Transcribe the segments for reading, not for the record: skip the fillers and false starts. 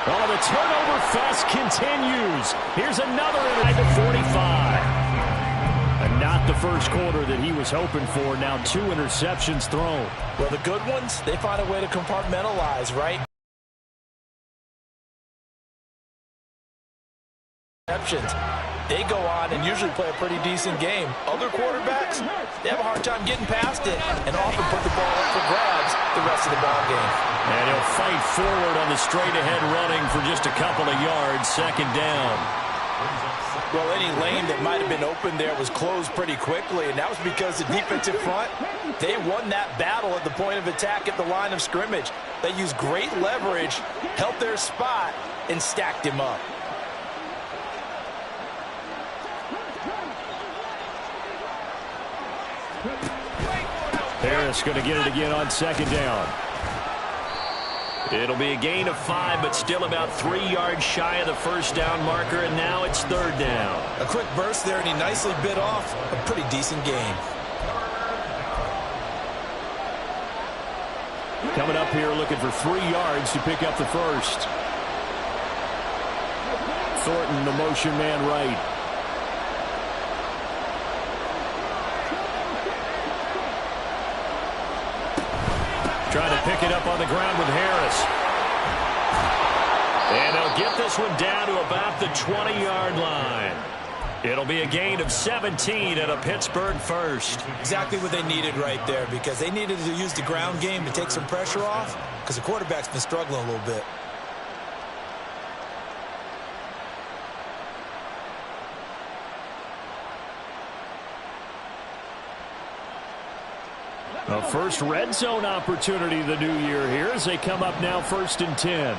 Well, the turnover fest continues. Here's another at the 45. And not the first quarter that he was hoping for. Now 2 interceptions thrown. Well, the good ones, they find a way to compartmentalize, right? They go on and usually play a pretty decent game. Other quarterbacks, they have a hard time getting past it and often put the ball up for grabs the rest of the ball game. And he'll fight forward on the straight-ahead running for just a couple of yards, second down. Well, any lane that might have been open there was closed pretty quickly, and that was because the defensive front, they won that battle at the point of attack at the line of scrimmage. They used great leverage, held their spot, and stacked him up. Harris going to get it again on second down. It'll be a gain of 5, but still about 3 yards shy of the first down marker, and now it's third down. A quick burst there, and he nicely bit off a pretty decent gain. Coming up here looking for 3 yards to pick up the first. Thornton, the motion man right. Trying to pick it up on the ground with Harris. And they'll get this one down to about the 20-yard line. It'll be a gain of 17 at a Pittsburgh first. Exactly what they needed right there, because they needed to use the ground game to take some pressure off, because the quarterback's been struggling a little bit. A first red zone opportunity the new year here as they come up now 1st and 10.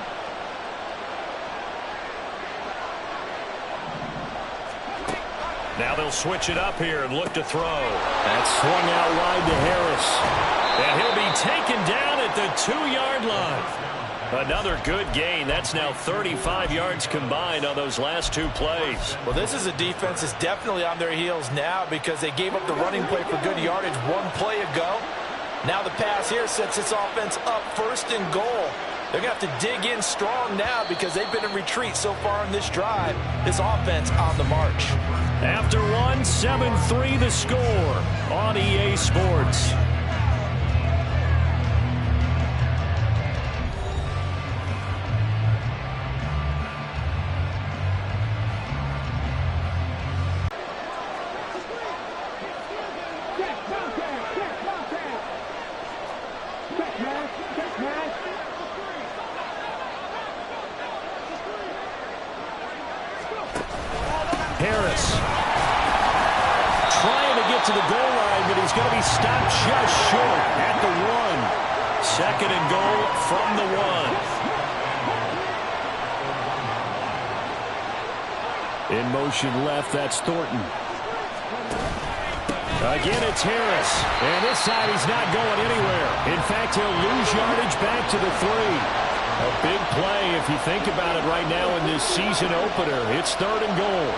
Now they'll switch it up here and look to throw. That's swung out wide to Harris. And he'll be taken down at the 2-yard line. Another good gain. That's now 35 yards combined on those last 2 plays. Well, this is a defense that's definitely on their heels now because they gave up the running play for good yardage 1 play ago. Now the pass here sets this offense up 1st and goal. They're going to have to dig in strong now because they've been in retreat so far in this drive. This offense on the march. After 1, 7-3 the score on EA Sports. Harris trying to get to the goal line, but he's going to be stopped just short at the 1. 2nd and goal from the 1. In motion left, that's Thornton. Again, it's Harris. And this side, he's not going anywhere. In fact, he'll lose yardage back to the 3. A big play if you think about it right now in this season opener. It's 3rd and goal.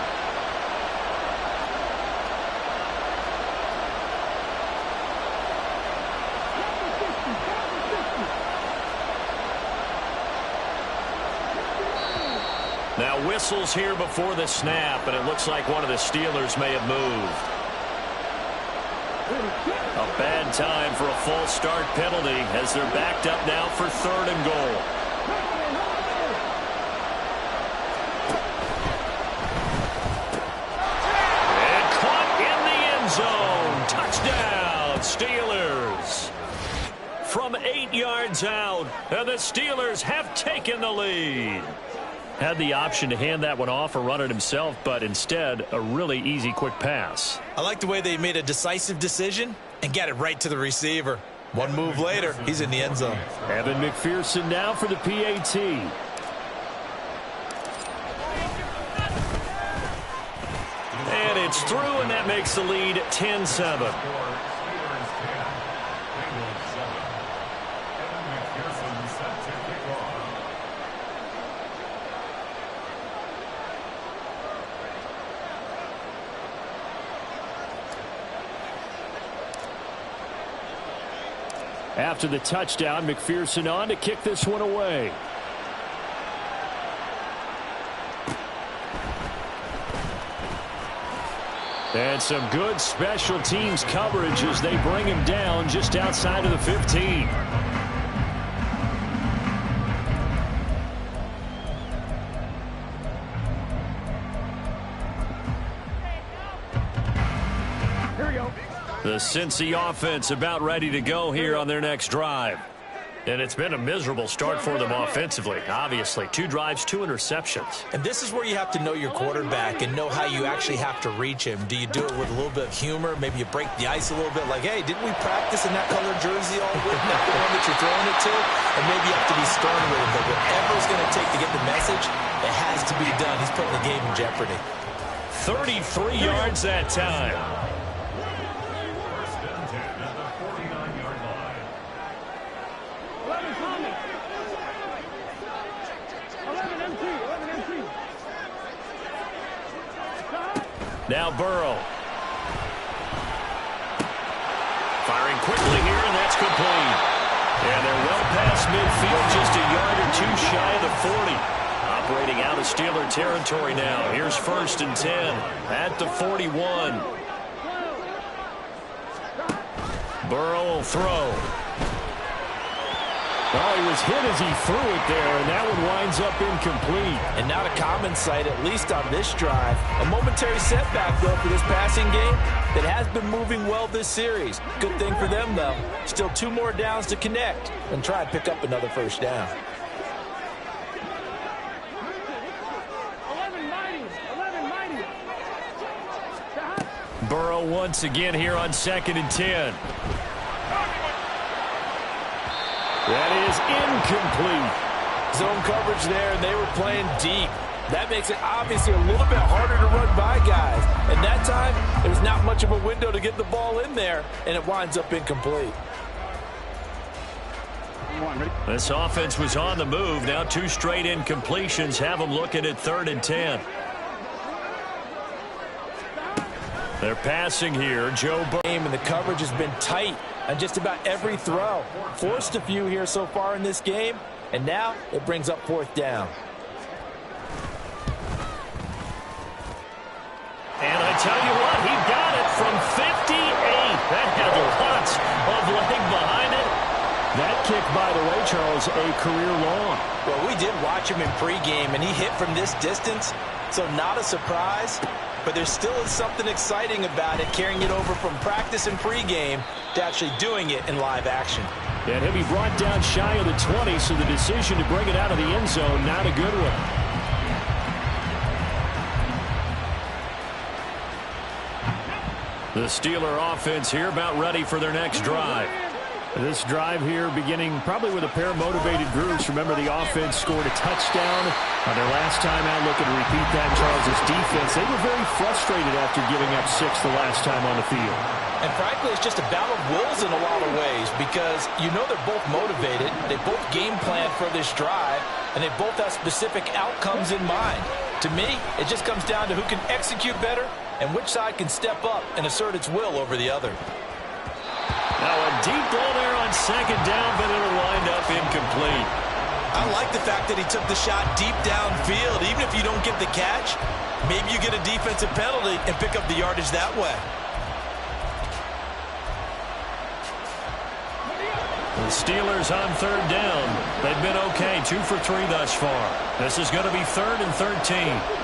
Now whistles here before the snap, and it looks like one of the Steelers may have moved. A bad time for a false start penalty as they're backed up now for 3rd and goal. And caught in the end zone. Touchdown, Steelers. From 8 yards out, and the Steelers have taken the lead. Had the option to hand that one off or run it himself, but instead, a really easy, quick pass. I like the way they made a decisive decision and got it right to the receiver. 1 move later, he's in the end zone. Evan McPherson now for the PAT. And it's through, and that makes the lead 10-7. After the touchdown, McPherson on to kick this one away. And some good special teams coverage as they bring him down just outside of the 15. The Cincy offense about ready to go here on their next drive. And it's been a miserable start for them offensively. Obviously, 2 drives, 2 interceptions. And this is where you have to know your quarterback and know how you actually have to reach him. Do you do it with a little bit of humor? Maybe you break the ice a little bit like, hey, didn't we practice in that color jersey all week? Not the one that you're throwing it to? And maybe you have to be stern with him. But whatever it's going to take to get the message, it has to be done. He's putting the game in jeopardy. 33 yards that time. Now Burrow. Firing quickly here, and that's complete. And they're well past midfield, just a yard or 2 shy of the 40. Operating out of Steeler territory now. Here's 1st and 10 at the 41. Burrow will throw. Oh, he was hit as he threw it there, and that one winds up incomplete. And not a common sight, at least on this drive. A momentary setback, though, for this passing game that has been moving well this series. Good thing for them, though. Still 2 more downs to connect and try and pick up another 1st down. Burrow once again here on 2nd and 10. That is incomplete. Zone coverage there, and they were playing deep. That makes it obviously a little bit harder to run by guys. And that time, there was not much of a window to get the ball in there, and it winds up incomplete. This offense was on the move. Now 2 straight incompletions have them looking at 3rd and 10. They're passing here. Joe Burrow. And the coverage has been tight on just about every throw. Forced a few here so far in this game, and now it brings up 4th down. And I tell you what, he got it from 58. That had lots of leg behind it. That kick, by the way, Charles, a career long. Well, we did watch him in pregame, and he hit from this distance, so not a surprise. But there still is something exciting about it, carrying it over from practice and pregame to actually doing it in live action. And he'll be brought down shy of the 20, so the decision to bring it out of the end zone, not a good one. The Steeler offense here about ready for their next drive. This drive here beginning probably with a pair of motivated groups. Remember, the offense scored a touchdown on their last time out. Looking to repeat that. Charles' defense, they were very frustrated after giving up 6 the last time on the field. And frankly, it's just a battle of wills in a lot of ways because you know they're both motivated. They both game plan for this drive, and they both have specific outcomes in mind. To me, it just comes down to who can execute better and which side can step up and assert its will over the other. Now a deep ball there on 2nd down, but it'll wind up incomplete. I like the fact that he took the shot deep downfield. Even if you don't get the catch, maybe you get a defensive penalty and pick up the yardage that way. The Steelers on 3rd down. They've been okay, 2 for 3 thus far. This is going to be 3rd and 13.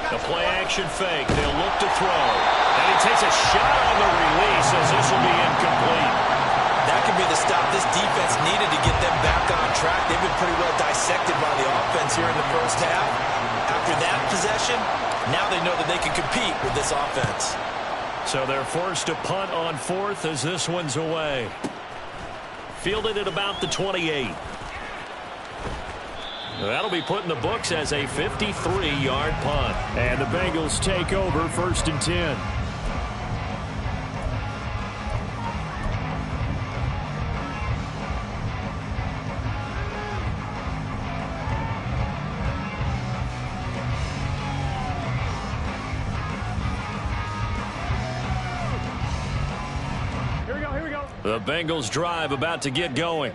The play-action fake. They'll look to throw. And he takes a shot on the release as this will be incomplete. That could be the stop this defense needed to get them back on track. They've been pretty well dissected by the offense here in the 1st half. After that possession, now they know that they can compete with this offense. So they're forced to punt on 4th as this one's away. Fielded at about the 28. That'll be put in the books as a 53-yard punt. And the Bengals take over 1st and 10. The Bengals drive about to get going.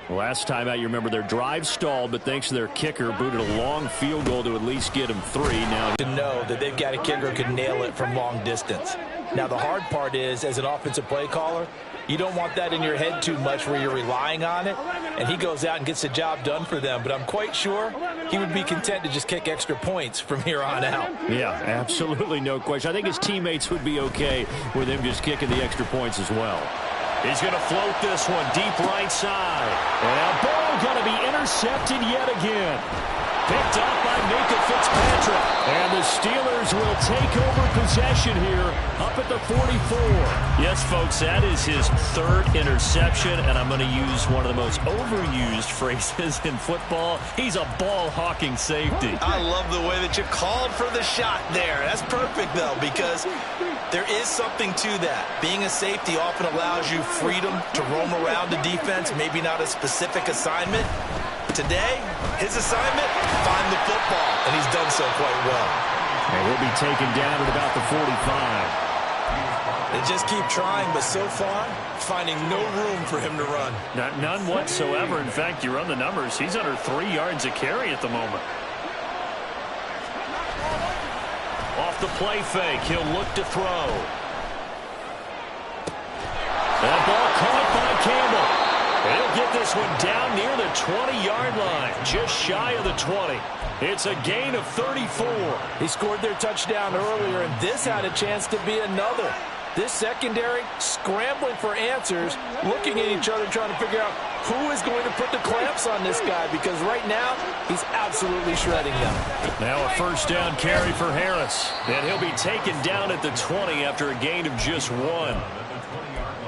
Last time out, you remember their drive stalled, but thanks to their kicker, booted a long field goal to at least get him 3. Now to know that they've got a kicker who can nail it from long distance. Now the hard part is, as an offensive play caller, you don't want that in your head too much where you're relying on it, and he goes out and gets the job done for them. But I'm quite sure he would be content to just kick extra points from here on out. Yeah, absolutely no question. I think his teammates would be okay with him just kicking the extra points as well. He's going to float this one deep right side. And ball going to be intercepted yet again. Picked up by Minkah Fitzpatrick. And the Steelers will take over possession here up at the 44. Yes, folks, that is his 3rd interception, and I'm going to use one of the most overused phrases in football. He's a ball-hawking safety. I love the way that you called for the shot there. That's perfect, though, because there is something to that. Being a safety often allows you freedom to roam around the defense, maybe not a specific assignment. Today, his assignment, find the football, and he's done so quite well. And he'll be taken down at about the 45. They just keep trying, but so far, finding no room for him to run. None whatsoever. In fact, you run the numbers. He's under 3 yards a carry at the moment. Off the play fake, he'll look to throw. That ball caught by Campbell. He'll get this one down near the 20-yard line, just shy of the 20. It's a gain of 34. He scored their touchdown earlier, and this had a chance to be another. This secondary scrambling for answers, looking at each other, trying to figure out who is going to put the clamps on this guy, because right now he's absolutely shredding them. Now a first down carry for Harris, and he'll be taken down at the 20 after a gain of just 1.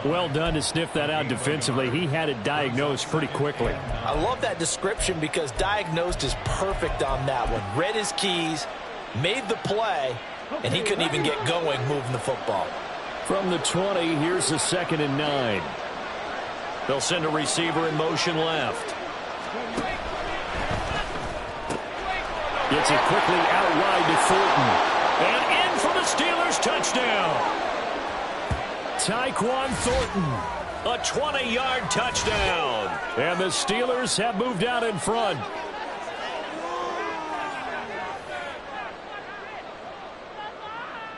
Well done to sniff that out defensively. He had it diagnosed pretty quickly. I love that description because diagnosed is perfect on that one. Read his keys, made the play, and he couldn't even get going moving the football. From the 20, here's the 2nd and 9. They'll send a receiver in motion left. Gets it quickly out wide to Thornton. And in for the Steelers touchdown. Tyquan Thornton, a 20-yard touchdown. And the Steelers have moved out in front.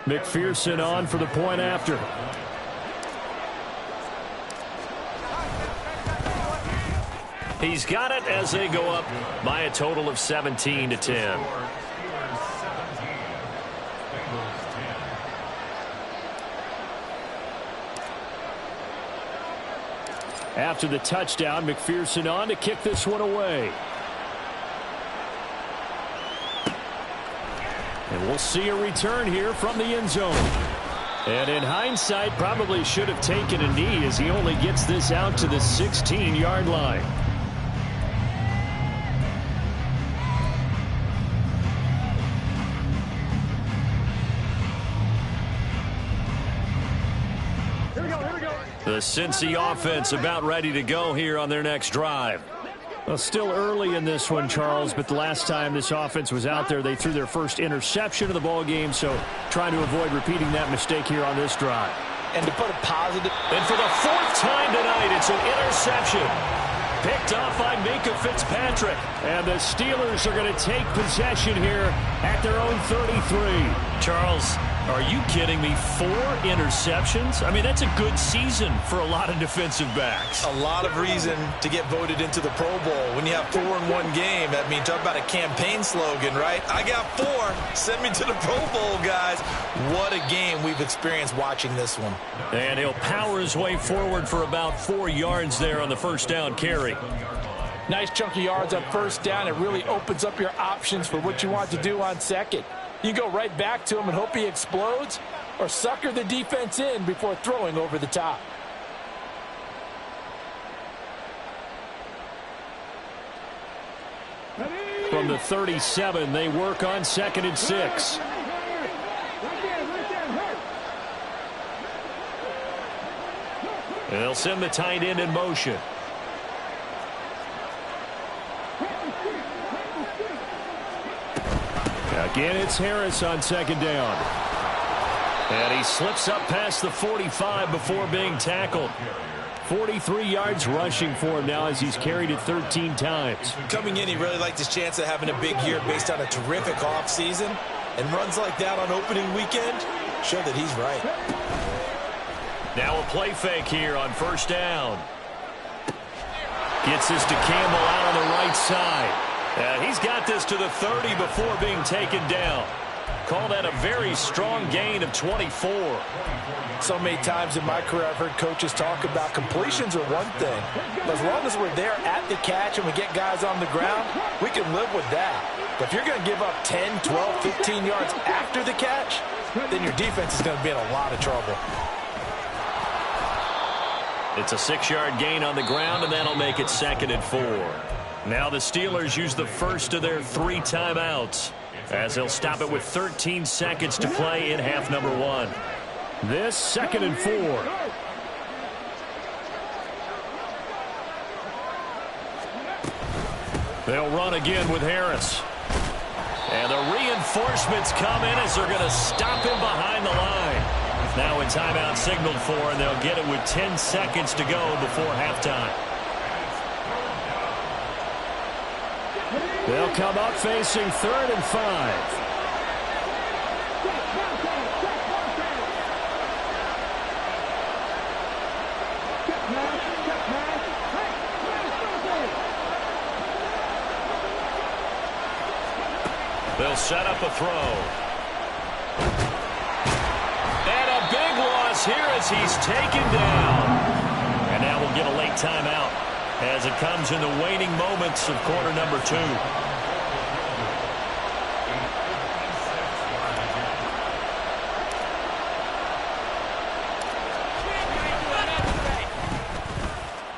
McPherson on for the point after. He's got it as they go up by a total of 17-10. After the touchdown, McPherson on to kick this one away. And we'll see a return here from the end zone. And in hindsight, probably should have taken a knee as he only gets this out to the 16-yard line. The Cincy offense about ready to go here on their next drive. Well, still early in this one, Charles, but the last time this offense was out there, they threw their first interception of the ball game, so trying to avoid repeating that mistake here on this drive. And to put a positive... And for the 4th time tonight, it's an interception. Picked off by Minkah Fitzpatrick. And the Steelers are going to take possession here at their own 33. Charles, are you kidding me? 4 interceptions? I mean, that's a good season for a lot of defensive backs. A lot of reason to get voted into the Pro Bowl. When you have 4 in one game, I mean, talk about a campaign slogan, right? I got 4. Send me to the Pro Bowl, guys. What a game we've experienced watching this one. And he'll power his way forward for about 4 yards there on the first down carry. Nice chunk of yards on first down. It really opens up your options for what you want to do on second. You go right back to him and hope he explodes, or sucker the defense in before throwing over the top. From the 37, they work on 2nd and 6. They'll send the tight end in motion. Again, it's Harris on 2nd down. And he slips up past the 45 before being tackled. 43 yards rushing for him now as he's carried it 13 times. Coming in, he really liked his chance of having a big year based on a terrific offseason. And runs like that on opening weekend show that he's right. Now a play fake here on first down. Gets this to Campbell out on the right side. And he's got this to the 30 before being taken down. Call that a very strong gain of 24. So many times in my career I've heard coaches talk about completions are one thing. But as long as we're there at the catch and we get guys on the ground, we can live with that. But if you're going to give up 10, 12, 15 yards after the catch, then your defense is going to be in a lot of trouble. It's a 6-yard gain on the ground, and that'll make it 2nd and 4. Now the Steelers use the first of their 3 timeouts as they'll stop it with 13 seconds to play in half number 1. This 2nd and 4. They'll run again with Harris. And the reinforcements come in as they're going to stop him behind the line. Now a timeout signaled for, and they'll get it with 10 seconds to go before halftime. They'll come up facing 3rd and 5. They'll set up a throw. Big loss here as he's taken down. And now we'll get a late timeout as it comes in the waning moments of quarter number 2.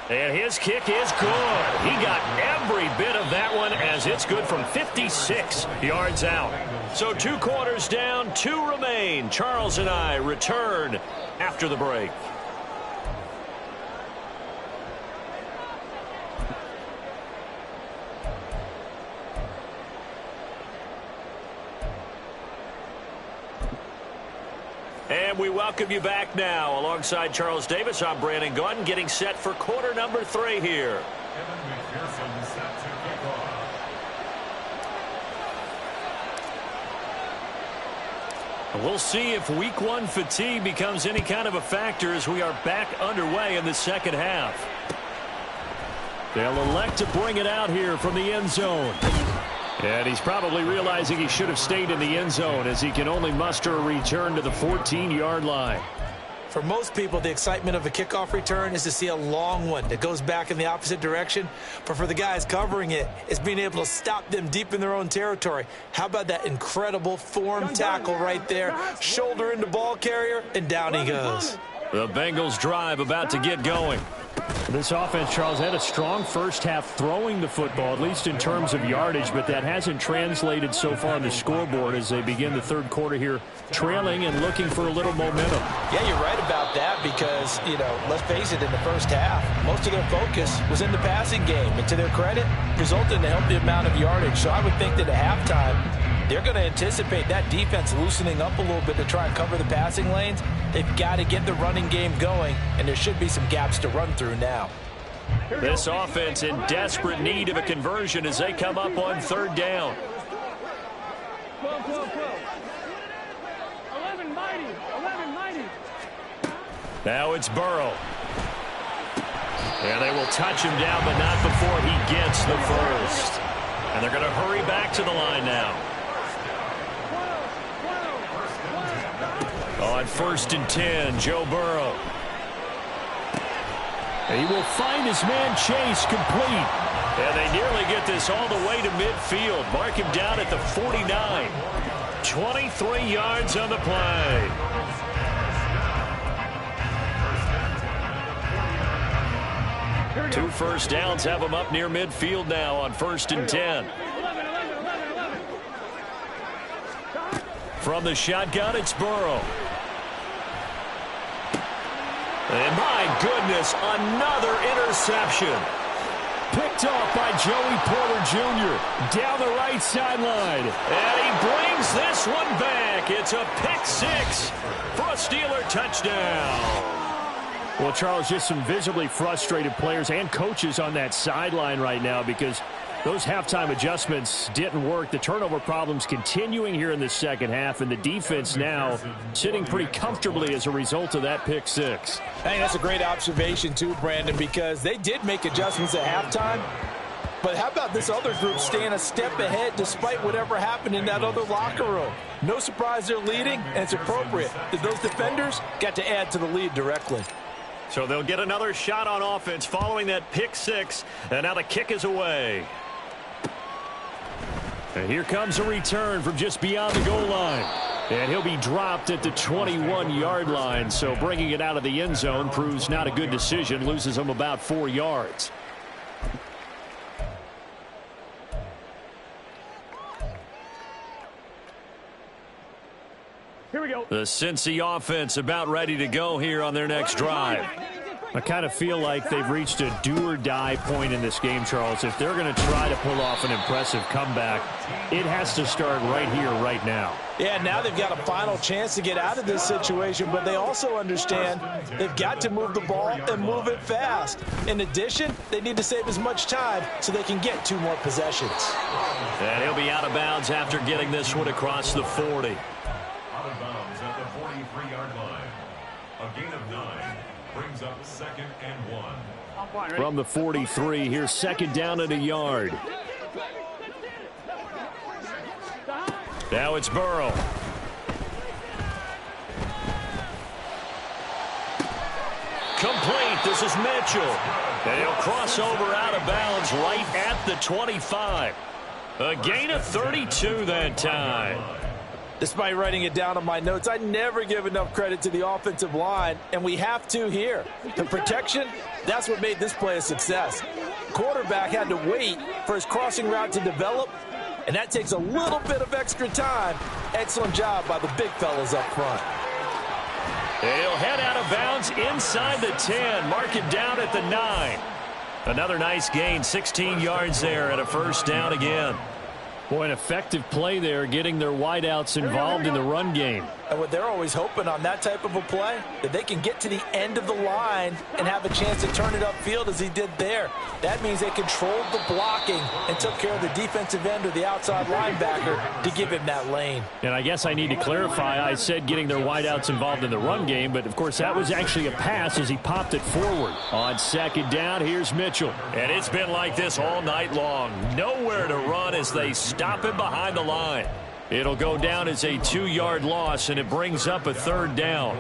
And his kick is good. He got every bit of that one as it's good from 56 yards out. So 2 quarters down, 2 remain. Charles and I return after the break. And we welcome you back now. Alongside Charles Davis, I'm Brandon Gaudin, getting set for quarter number 3 here. We'll see if week 1 fatigue becomes any kind of a factor as we are back underway in the second half. They'll elect to bring it out here from the end zone. And he's probably realizing he should have stayed in the end zone as he can only muster a return to the 14-yard line. For most people, the excitement of a kickoff return is to see a long one that goes back in the opposite direction. But for the guys covering it, it's being able to stop them deep in their own territory. How about that incredible form tackle right there? Shoulder into ball carrier, and down he goes. The Bengals drive about to get going. This offense, Charles, had a strong first half throwing the football, at least in terms of yardage, but that hasn't translated so far on the scoreboard as they begin the third quarter here, trailing and looking for a little momentum. Yeah, you're right about that because, let's face it, in the first half, most of their focus was in the passing game. And to their credit, resulted in a healthy amount of yardage. So I would think that at halftime, they're going to anticipate that defense loosening up a little bit to try and cover the passing lanes. They've got to get the running game going, and there should be some gaps to run through now. This offense in desperate need of a conversion as they come up on 3rd down. 11 mighty. Now it's Burrow. And they will touch him down, but not before he gets the first. And they're going to hurry back to the line now. On 1st and 10, Joe Burrow. And he will find his man Chase complete. And they nearly get this all the way to midfield. Mark him down at the 49. 23 yards on the play. Two first downs have them up near midfield now on 1st and 10. From the shotgun, it's Burrow. And my goodness, another interception. Picked off by Joey Porter Jr. down the right sideline. And he brings this one back. It's a pick 6 for a Steeler touchdown. Well, Charles, just some visibly frustrated players and coaches on that sideline right now because those halftime adjustments didn't work. The turnover problems continuing here in the second half, and the defense now sitting pretty comfortably as a result of that pick six. Hey, that's a great observation too, Brandon, because they did make adjustments at halftime. But how about this other group staying a step ahead despite whatever happened in that other locker room? No surprise they're leading, and it's appropriate. Those defenders got to add to the lead directly. So they'll get another shot on offense following that pick six, and now the kick is away. And here comes a return from just beyond the goal line. And he'll be dropped at the 21-yard line, so bringing it out of the end zone proves not a good decision, loses him about 4 yards. Here we go. The Cincy offense about ready to go here on their next drive. I kind of feel like they've reached a do-or-die point in this game, Charles. If they're going to try to pull off an impressive comeback, it has to start right here, right now. Yeah, now they've got a final chance to get out of this situation, but they also understand they've got to move the ball and move it fast. In addition, they need to save as much time so they can get 2 more possessions. And he'll be out of bounds after getting this one across the 40. Out of bounds at the 43-yard line. A gain of 9 brings up 2nd and 1. From the 43, here's 2nd down at a yard. Now it's Burrow. Complete. This is Mitchell. And he'll cross over out of bounds right at the 25. A gain of 32 that time. Despite writing it down on my notes, I never give enough credit to the offensive line, and we have to here. The protection, that's what made this play a success. Quarterback had to wait for his crossing route to develop, and that takes a little bit of extra time. Excellent job by the big fellas up front. He'll head out of bounds inside the 10, mark it down at the 9. Another nice gain, 16 yards there, and a first down again. Boy, an effective play there, getting their wideouts involved in the run game. And what they're always hoping on that type of a play, that they can get to the end of the line and have a chance to turn it upfield as he did there. That means they controlled the blocking and took care of the defensive end or the outside linebacker to give him that lane. And I guess I need to clarify, I said getting their wideouts involved in the run game, but of course that was actually a pass as he popped it forward. On 2nd down, here's Mitchell. And it's been like this all night long. Nowhere to run as they stop him behind the line. It'll go down as a 2-yard loss, and it brings up a 3rd down.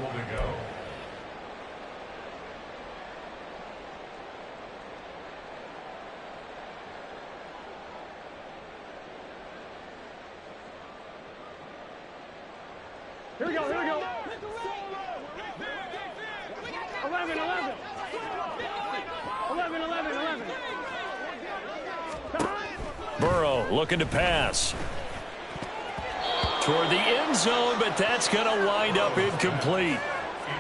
Here we go, here we go. 11, 11. 11, 11, 11. Burrow looking to pass. Toward the end zone, but that's going to wind up incomplete.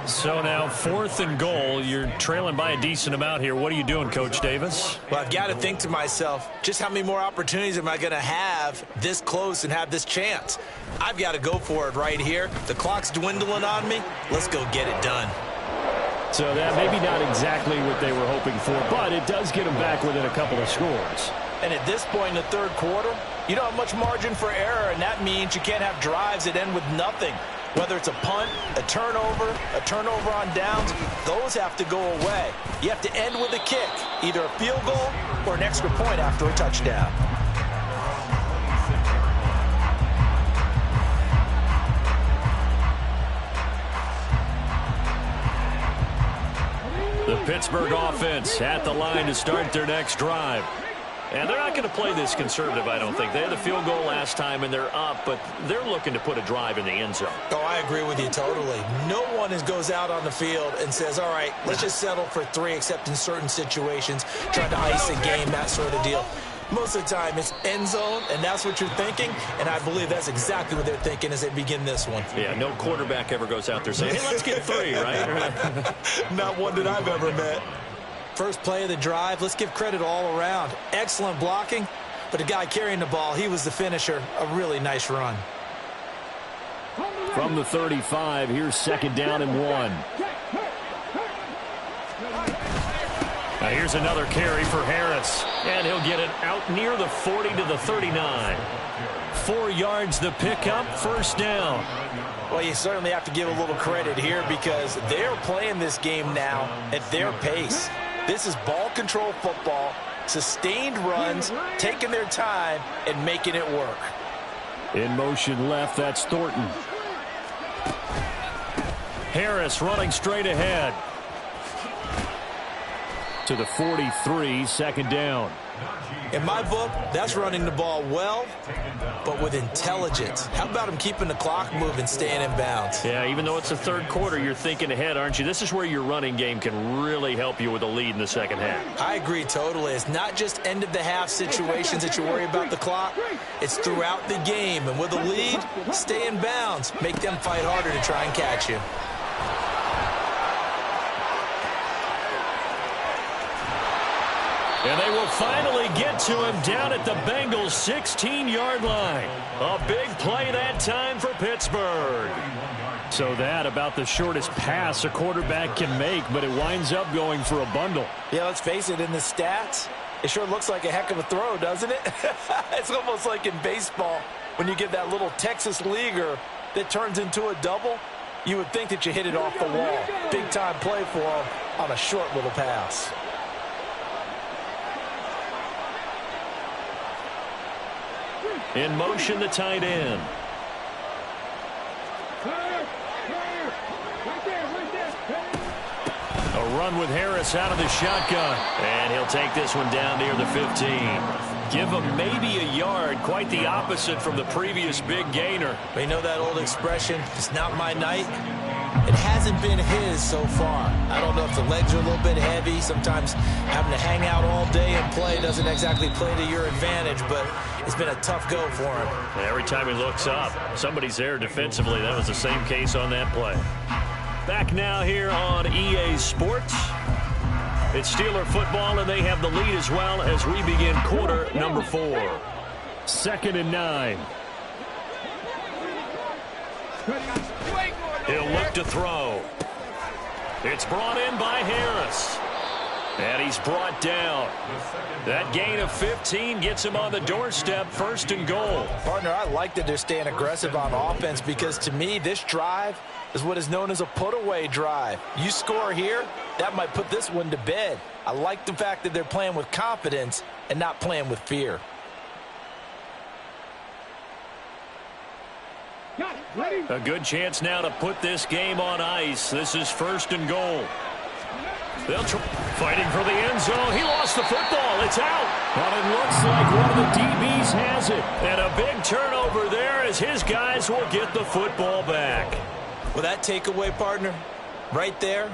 So now 4th and goal. You're trailing by a decent amount here. What are you doing, Coach Davis? Well, I've got to think to myself, just how many more opportunities am I going to have this close and have this chance? I've got to go for it right here. The clock's dwindling on me. Let's go get it done. So that maybe not exactly what they were hoping for, but it does get them back within a couple of scores. And at this point in the 3rd quarter, you don't have much margin for error, and that means you can't have drives that end with nothing. Whether it's a punt, a turnover on downs, those have to go away. You have to end with a kick, either a field goal or an extra point after a touchdown. The Pittsburgh offense at the line to start their next drive. And they're not going to play this conservative, I don't think. They had the field goal last time, and they're up, but they're looking to put a drive in the end zone. Oh, I agree with you totally. No one goes out on the field and says, all right, let's just settle for 3, except in certain situations, trying to ice a game, that sort of deal. Most of the time, it's end zone, and that's what you're thinking, and I believe that's exactly what they're thinking as they begin this one. Yeah, no quarterback ever goes out there saying, hey, let's get 3, right? Not one that I've ever met. First play of the drive, let's give credit all around. Excellent blocking, but the guy carrying the ball, he was the finisher. A really nice run. From the 35, here's 2nd down and 1. Now here's another carry for Harris. And he'll get it out near the 40 to the 39. 4 yards the pickup, first down. Well, you certainly have to give a little credit here because they're playing this game now at their pace. This is ball control football, sustained runs, taking their time and making it work. In motion left, that's Thornton. Harris running straight ahead. To the 43, second down. In my book, that's running the ball well, but with intelligence. How about him keeping the clock moving, staying in bounds? Yeah, even though it's the third quarter, you're thinking ahead, aren't you? This is where your running game can really help you with a lead in the second half. I agree totally. It's not just end-of-the-half situations that you worry about the clock. It's throughout the game. And with a lead, stay in bounds. Make them fight harder to try and catch you. And they will finally get to him down at the Bengals' 16-yard line. A big play that time for Pittsburgh. So that about the shortest pass a quarterback can make, but it winds up going for a bundle. Yeah, let's face it, in the stats, it sure looks like a heck of a throw, doesn't it? It's almost like in baseball when you get that little Texas leaguer that turns into a double. You would think that you hit it off the wall. Big-time play for him on a short little pass. In motion, the tight end. A run with Harris out of the shotgun. And he'll take this one down near the 15. Give him maybe a yard. Quite the opposite from the previous big gainer. We know that old expression, it's not my night. It hasn't been his so far. I don't know if the legs are a little bit heavy. Sometimes having to hang out all day and play doesn't exactly play to your advantage, but it's been a tough go for him. And every time he looks up, somebody's there defensively. That was the same case on that play. Back now here on EA Sports. It's Steeler football, and they have the lead as well as we begin quarter number 4. 2nd and 9. He'll look to throw. It's brought in by Harris. And he's brought down. That gain of 15 gets him on the doorstep, 1st and goal. Partner, I like that they're staying aggressive on offense because to me, this drive is what is known as a put-away drive. You score here, that might put this one to bed. I like the fact that they're playing with confidence and not playing with fear. A good chance now to put this game on ice. This is 1st and goal. They'll fighting for the end zone. He lost the football. It's out. But it looks like one of the DBs has it. And a big turnover there as his guys will get the football back. Well, that takeaway, partner, right there,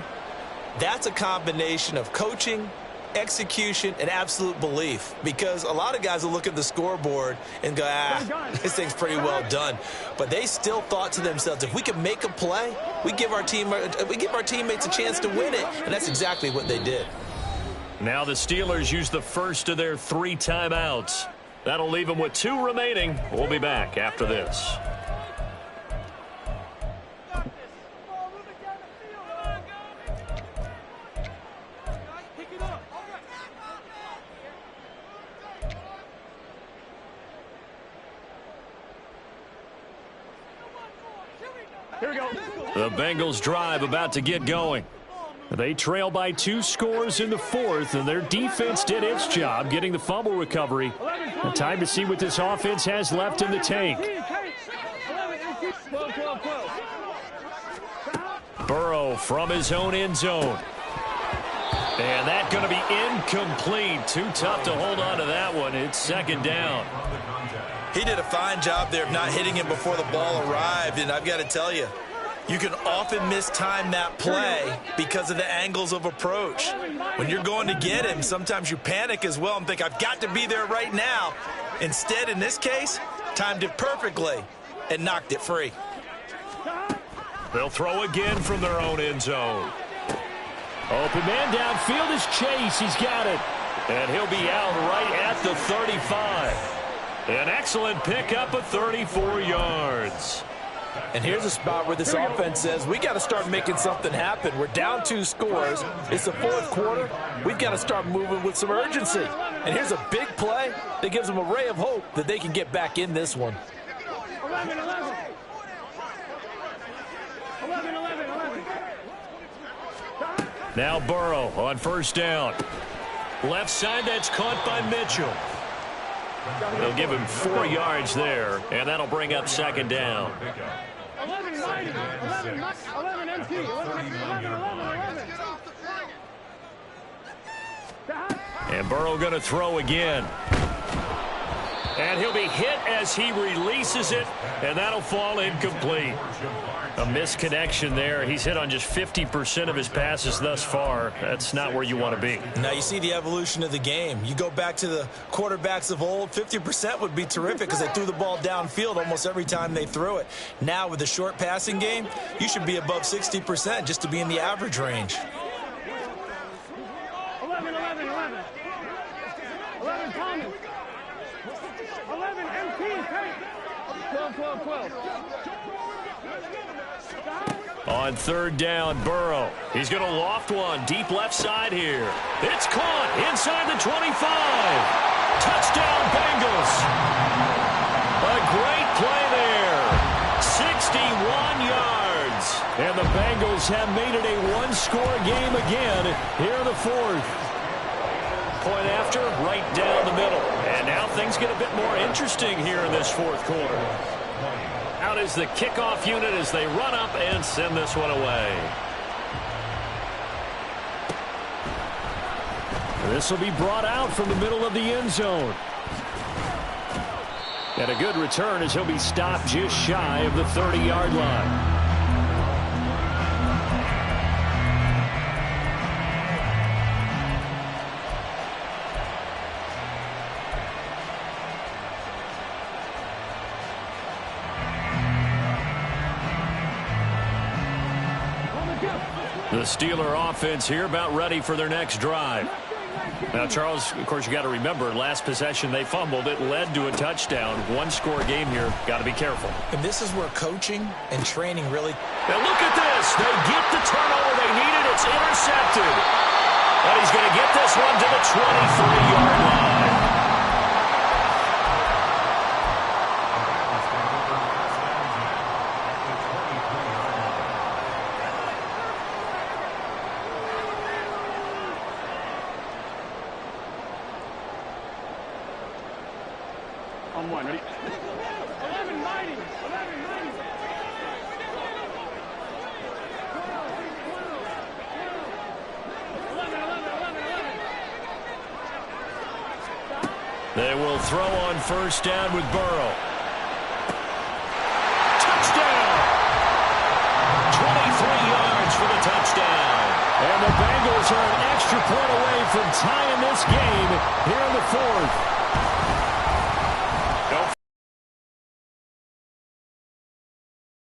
that's a combination of coaching, execution, and absolute belief. Because a lot of guys will look at the scoreboard and go, this thing's pretty well done. But they still thought to themselves, if we can make a play, we give our teammates a chance to win it. And that's exactly what they did. Now the Steelers use the first of their 3 timeouts. That'll leave them with 2 remaining. We'll be back after this. The Bengals drive about to get going. They trail by 2 scores in the 4th, and their defense did its job getting the fumble recovery. And time to see what this offense has left in the tank. Burrow from his own end zone. And that's going to be incomplete. Too tough to hold on to that one. It's 2nd down. He did a fine job there of not hitting him before the ball arrived, and I've got to tell you, you can often mistime that play because of the angles of approach. When you're going to get him, sometimes you panic as well and think, I've got to be there right now. Instead, in this case, timed it perfectly and knocked it free. They'll throw again from their own end zone. Open man downfield is Chase. He's got it. And he'll be out right at the 35. An excellent pickup of 34 yards. And here's a spot where this offense says, we got to start making something happen. We're down 2 scores. It's the 4th quarter. We've got to start moving with some urgency. And here's a big play that gives them a ray of hope that they can get back in this one. 11, 11. 11, 11, 11. Now Burrow on first down. Left side, that's caught by Mitchell. They'll give him 4 yards there, and that'll bring up second down. 11, 11, 11, empty. 11, 11. And Burrow going to throw again. And he'll be hit as he releases it, and that'll fall incomplete. A misconnection there. He's hit on just 50% of his passes thus far. That's not where you want to be. Now you see the evolution of the game. You go back to the quarterbacks of old, 50% would be terrific because they threw the ball downfield almost every time they threw it. Now with the short passing game, you should be above 60% just to be in the average range. 11, 11, 11. 11, Thomas. 11, MT, 12, 12, 12. On third down, Burrow. He's going to loft one deep left side here. It's caught inside the 25. Touchdown, Bengals. A great play there. 61 yards. And the Bengals have made it a one-score game again here in the 4th. Point after, right down the middle. And now things get a bit more interesting here in this 4th quarter. Out is the kickoff unit as they run up and send this one away. This will be brought out from the middle of the end zone. And a good return as he'll be stopped just shy of the 30-yard line. The Steeler offense here about ready for their next drive. Now, Charles, of course, you got to remember, last possession they fumbled. It led to a touchdown. One-score game here. Got to be careful. And this is where coaching and training really... Now look at this. They get the turnover they needed. It's intercepted. And he's going to get this one to the 23-yard line. On one, ready? 11, 90. 11, 90. 11. They will throw on first down with Burrow. Touchdown! 23 yards for the touchdown. And the Bengals are an extra point away from tying this game here in the 4th.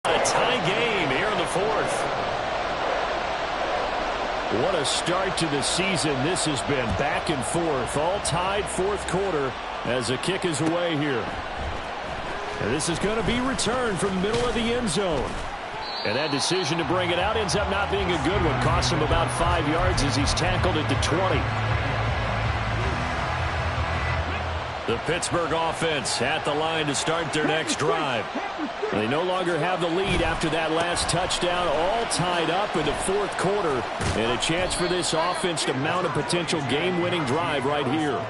A tie game here in the 4th. What a start to the season this has been. Back and forth, all tied 4th quarter as the kick is away here. And this is going to be returned from the middle of the end zone. And that decision to bring it out ends up not being a good one. Costs him about 5 yards as he's tackled at the 20. The Pittsburgh offense at the line to start their next drive. They no longer have the lead after that last touchdown, all tied up in the 4th quarter. And a chance for this offense to mount a potential game-winning drive right here.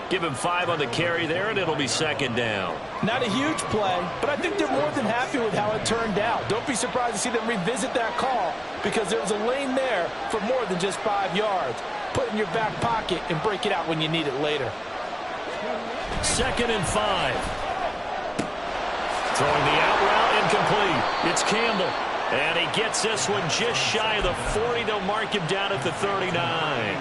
Give him 5 on the carry there, and it'll be second down. Not a huge play, but I think they're more than happy with how it turned out. Don't be surprised to see them revisit that call because there was a lane there for more than just 5 yards. Put it in your back pocket and break it out when you need it later. 2nd and 5. Throwing the out route incomplete. It's Campbell. And he gets this one just shy of the 40. They'll mark him down at the 39.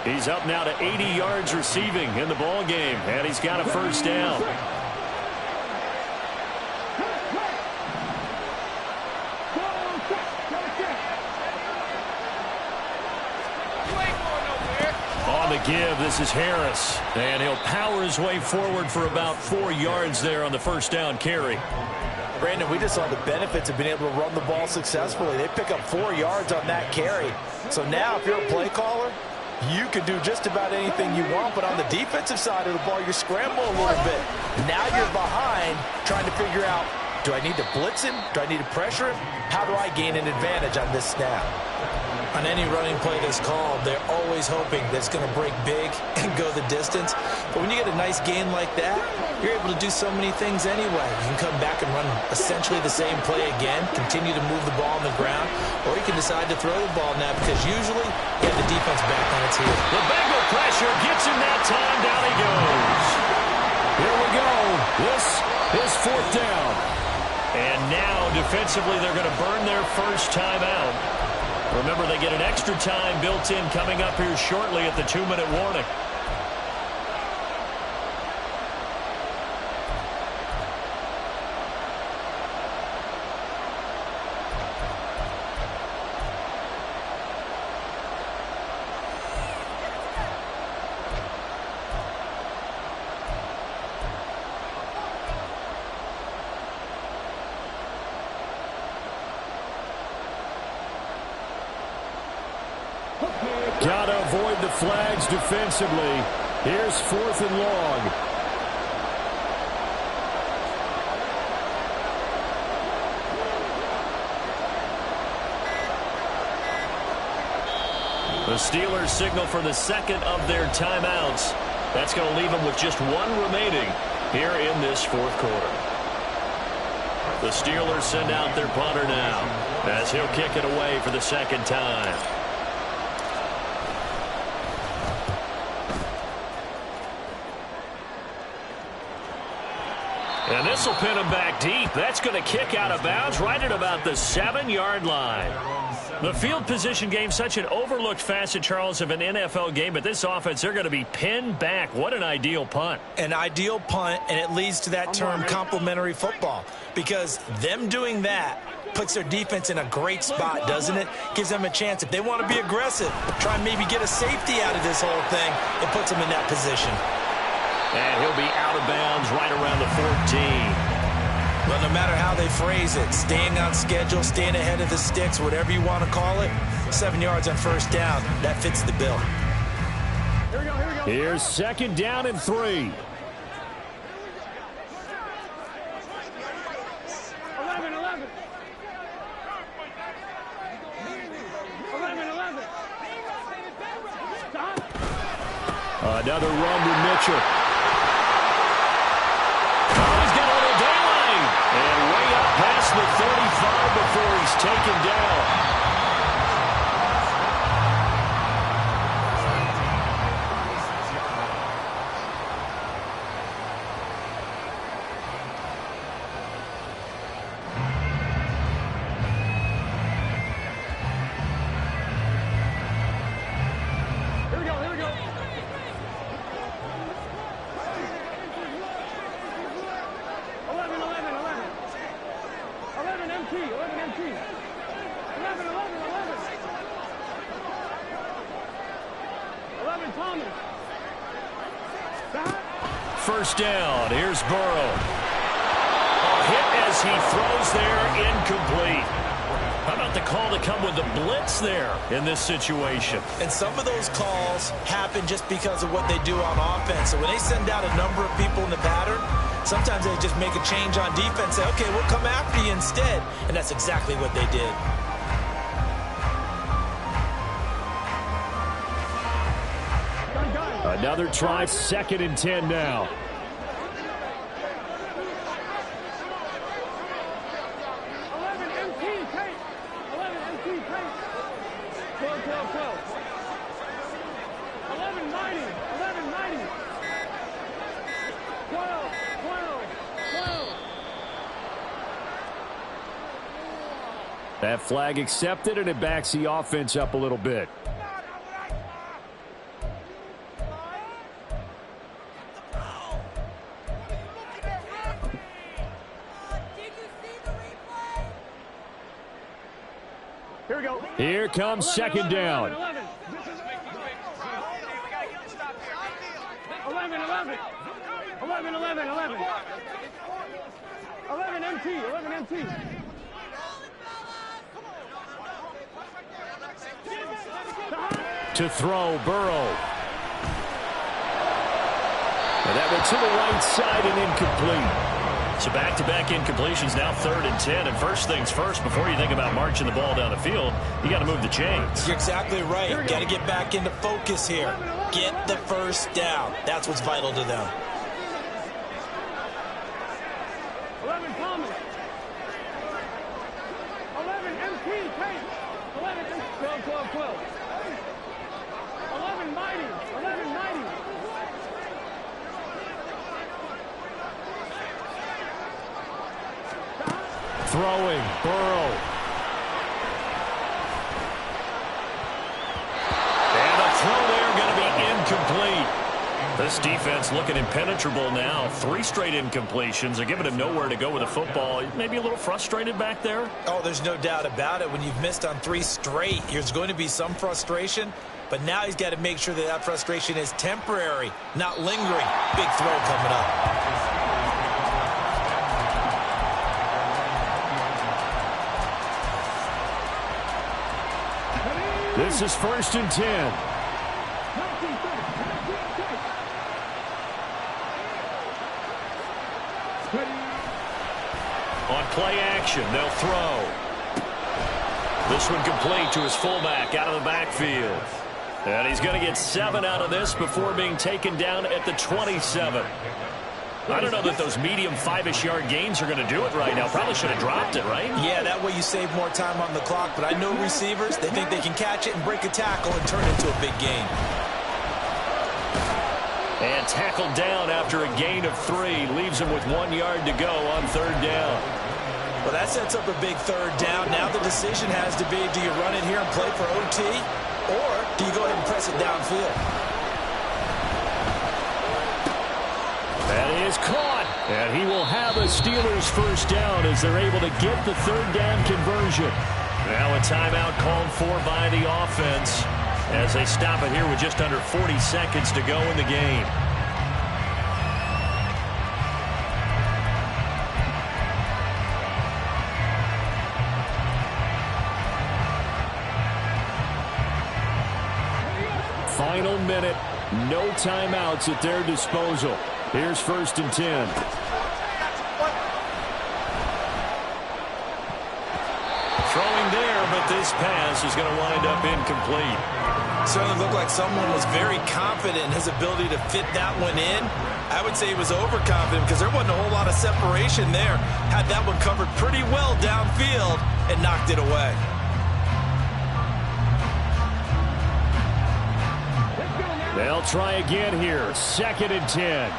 He's up now to 80 yards receiving in the ball game. And he's got a first down. On the give, this is Harris. And he'll power his way forward for about 4 yards there on the first down carry. Brandon, we just saw the benefits of being able to run the ball successfully. They pick up 4 yards on that carry. So now if you're a play caller, you can do just about anything you want, but on the defensive side of the ball, you're scrambling a little bit. Now you're behind trying to figure out, do I need to blitz him? Do I need to pressure him? How do I gain an advantage on this snap? On any running play that's called, they're always hoping that it's going to break big and go the distance. But when you get a nice gain like that, you're able to do so many things anyway. You can come back and run essentially the same play again, continue to move the ball on the ground, or you can decide to throw the ball now because usually you have the defense back on its heels. The Bengal pressure gets him that time. Down he goes. Here we go. This is 4th down. And now defensively they're going to burn their first timeout. Remember, they get an extra time built in coming up here shortly at the 2-minute warning. Got to avoid the flags defensively. Here's 4th and long. The Steelers signal for the second of their timeouts. That's going to leave them with just 1 remaining here in this 4th quarter. The Steelers send out their punter now as he'll kick it away for the second time. And this will pin him back deep. That's going to kick out of bounds right at about the 7-yard line. The field position game, such an overlooked facet, Charles, of an NFL game. But this offense, they're going to be pinned back. What an ideal punt. An ideal punt, and it leads to that term complementary football. Because them doing that puts their defense in a great spot, doesn't it? Gives them a chance. If they want to be aggressive, try and maybe get a safety out of this whole thing, it puts them in that position. And he'll be out of bounds right around the 14. Well, no matter how they phrase it, staying on schedule, staying ahead of the sticks, whatever you want to call it, 7 yards on first down, that fits the bill. Here we go, here we go. Here's 2nd down and 3. 11, 11. 11, 11. Stop. Another run to Mitchell. Past the 35 before he's taken down. Here we go, here we go. 11, 11, 11. 11 MT, 11 MT. 11, 11, 11. 11 Thomas. Stop. First down. Here's Burrow. A hit as he throws there, incomplete. How about the call to come with the blitz there in this situation? And some of those calls happen just because of what they do on offense. So when they send out a number of people in the pattern, sometimes they just make a change on defense, say, okay, we'll come after you instead. And that's exactly what they did. Another try, 2nd and 10 now. That flag accepted, and it backs the offense up a little bit. Here we go. Here comes 2nd down. 11, 11, 11. 11, 11, 11. 11 MT. 11 MT. To throw, Burrow. And that went to the right side and incomplete. So back-to-back incompletions, now 3rd and 10. And first things first, before you think about marching the ball down the field, you got to move the chains. You're exactly right. Got to get back into focus here. Get the first down. That's what's vital to them. 11 Thomas. 11 MT. Kate. 11 12, 12, 12. 11 Mighty. 11 Mighty. Throwing, Burrow. And the throw there going to be incomplete. This defense looking impenetrable now. 3 straight incompletions. They're giving him nowhere to go with the football. Maybe a little frustrated back there. Oh, there's no doubt about it. When you've missed on 3 straight, there's going to be some frustration. But now he's got to make sure that that frustration is temporary, not lingering. Big throw coming up. This is 1st and 10. On play action, they'll throw. This one complete to his fullback out of the backfield. And he's going to get 7 out of this before being taken down at the 27. I don't know that those medium 5-ish yard gains are going to do it right now. Probably should have dropped it, right? Yeah, that way you save more time on the clock. But I know receivers, they think they can catch it and break a tackle and turn it into a big gain. And tackled down after a gain of 3. Leaves him with 1 yard to go on 3rd down. Well, that sets up a big 3rd down. Now the decision has to be, do you run it here and play for OT? Or do you go ahead and press it downfield? That is caught. And he will have a Steelers first down as they're able to get the 3rd down conversion. Now a timeout called for by the offense as they stop it here with just under 40 seconds to go in the game. Final minute, no timeouts at their disposal. Here's 1st and 10. Throwing there, but this pass is going to wind up incomplete. Certainly looked like someone was very confident in his ability to fit that one in. I would say he was overconfident because there wasn't a whole lot of separation there. Had that one covered pretty well downfield and knocked it away. They'll try again here. 2nd and 10.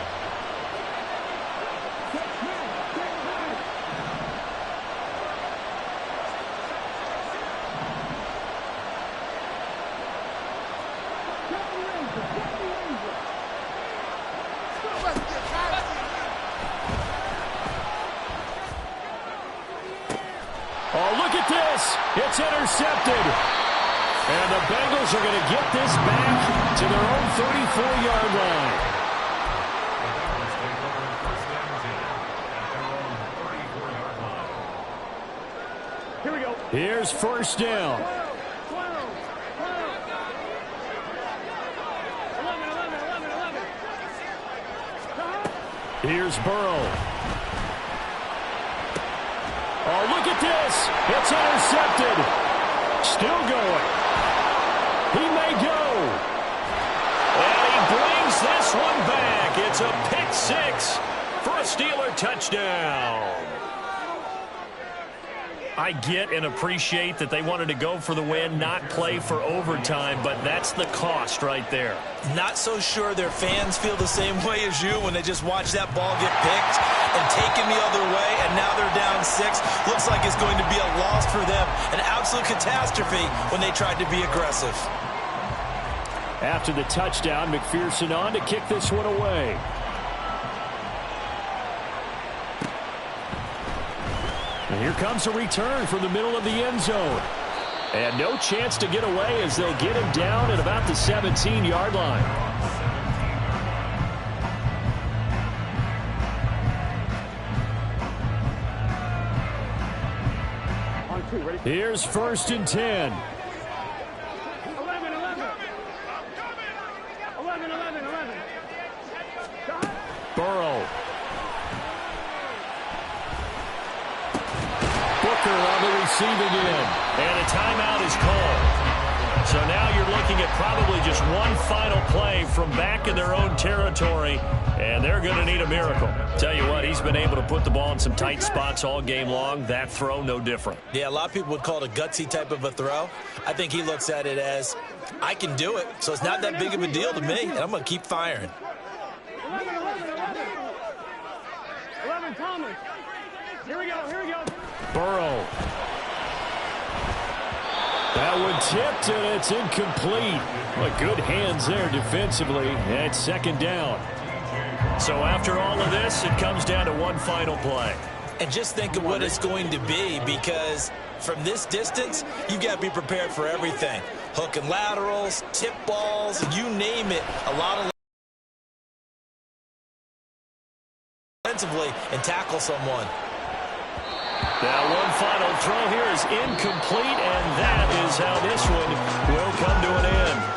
Oh, look at this. It's intercepted. And the Bengals are going to get this back to their own 34-yard line. Here we go. Here's 1st down. 12, 11. Here's Burrow. Oh, look at this. It's intercepted. Still going. He may go. And he brings this one back. It's a pick 6 for a Steeler touchdown. I get and appreciate that they wanted to go for the win, not play for overtime, but that's the cost right there. Not so sure their fans feel the same way as you when they just watch that ball get picked and taken the other way, and now they're down 6. Looks like it's going to be a loss for them, an absolute catastrophe when they tried to be aggressive. After the touchdown, McPherson on to kick this one away. And here comes a return from the middle of the end zone. And no chance to get away as they'll get him down at about the 17-yard line. Ready? Here's 1st and 10. 11. 11. Burrow. Booker on the receiving end. And a timeout is called. So now you're looking at probably just one final play from back in their own territory, and they're going to need a miracle. Tell you what, he's been able to put the ball in some tight spots all game long. That throw, no different. Yeah, a lot of people would call it a gutsy type of a throw. I think he looks at it as, I can do it, so it's not that big of a deal to me, and I'm going to keep firing. 11, Thomas. Here we go. Burrow. That one tipped, and it's incomplete. Well, good hands there defensively. And 2nd down. So after all of this, it comes down to one final play. And just think of what it's going to be, because from this distance, you've got to be prepared for everything. Hook and laterals, tip balls, you name it. A lot of defensively and tackle someone. Now one final throw here is incomplete, and that is how this one will come to an end.